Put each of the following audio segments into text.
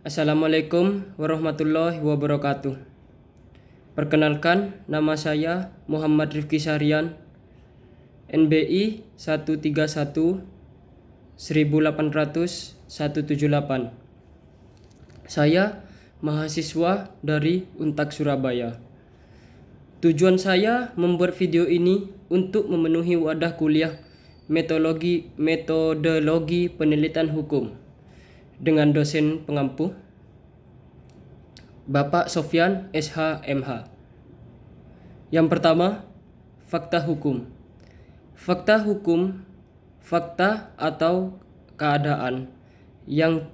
Assalamualaikum warahmatullahi wabarakatuh. Perkenalkan, nama saya Muhammad Rifki Syahrian, NBI 131 1800 178. Saya mahasiswa dari Untak Surabaya. Tujuan saya membuat video ini untuk memenuhi wadah kuliah metodologi penelitian hukum dengan dosen pengampu Bapak Sofyan SH MH. Yang pertama, fakta hukum. Fakta hukum, fakta atau keadaan yang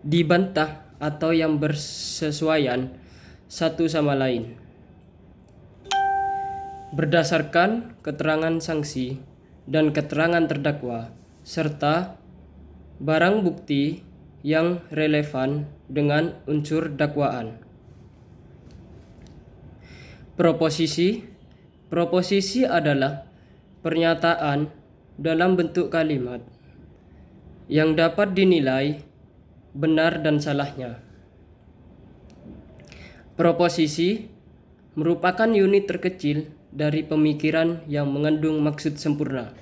dibantah atau yang bersesuaian satu sama lain berdasarkan keterangan saksi dan keterangan terdakwa serta barang bukti yang relevan dengan unsur dakwaan. Proposisi adalah pernyataan dalam bentuk kalimat yang dapat dinilai benar dan salahnya. Proposisi merupakan unit terkecil dari pemikiran yang mengandung maksud sempurna.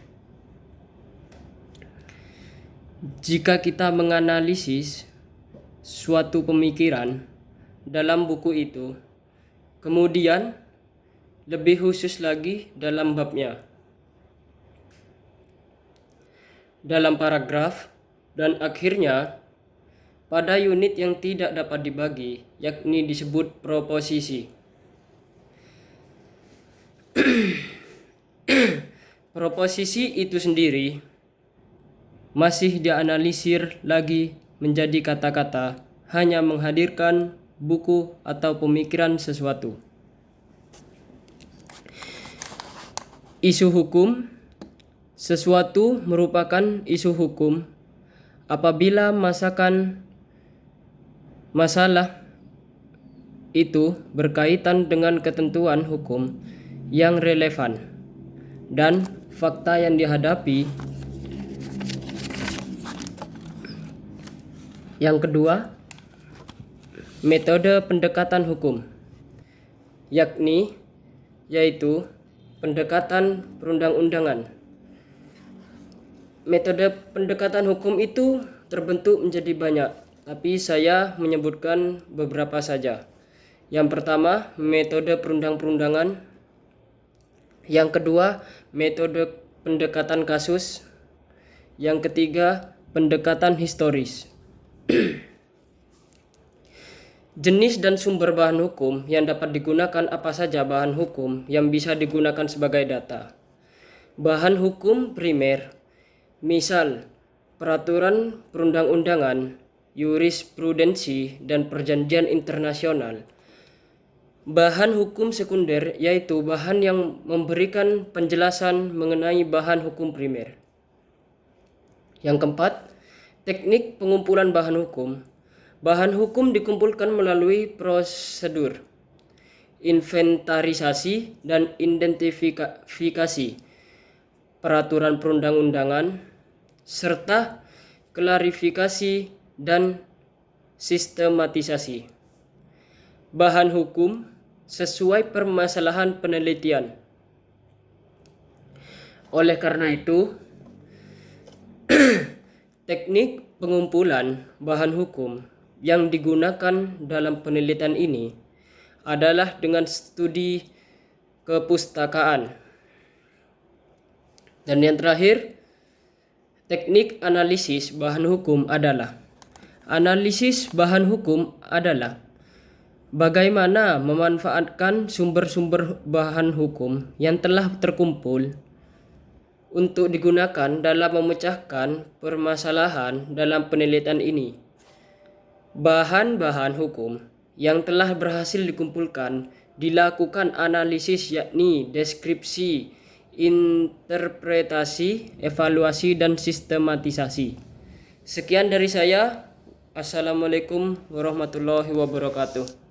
Jika kita menganalisis suatu pemikiran dalam buku itu, kemudian lebih khusus lagi dalam babnya, dalam paragraf, dan akhirnya pada unit yang tidak dapat dibagi, yakni disebut proposisi. Proposisi itu sendiri masih dianalisir lagi menjadi kata-kata, hanya menghadirkan buku atau pemikiran sesuatu. Isu hukum. Sesuatu merupakan isu hukum apabila masalah itu berkaitan dengan ketentuan hukum yang relevan dan fakta yang dihadapi. Yang kedua, metode pendekatan hukum, yaitu pendekatan perundang-undangan. Metode pendekatan hukum itu terbentuk menjadi banyak, tapi saya menyebutkan beberapa saja. Yang pertama, metode perundang-undangan. Yang kedua, metode pendekatan kasus. Yang ketiga, pendekatan historis. Jenis dan sumber bahan hukum yang dapat digunakan. Apa saja bahan hukum yang bisa digunakan sebagai data? Bahan hukum primer, misal peraturan perundang-undangan, jurisprudensi, dan perjanjian internasional. Bahan hukum sekunder, yaitu bahan yang memberikan penjelasan mengenai bahan hukum primer. Yang keempat, teknik pengumpulan bahan hukum. Bahan hukum dikumpulkan melalui prosedur inventarisasi dan identifikasi peraturan perundang-undangan serta klarifikasi dan sistematisasi bahan hukum sesuai permasalahan penelitian. Oleh karena itu, teknik pengumpulan bahan hukum yang digunakan dalam penelitian ini adalah dengan studi kepustakaan. Dan yang terakhir, teknik analisis bahan hukum adalah bagaimana memanfaatkan sumber-sumber bahan hukum yang telah terkumpul untuk digunakan dalam memecahkan permasalahan dalam penelitian ini. Bahan-bahan hukum yang telah berhasil dikumpulkan dilakukan analisis, yakni deskripsi, interpretasi, evaluasi, dan sistematisasi. Sekian dari saya. Assalamualaikum warahmatullahi wabarakatuh.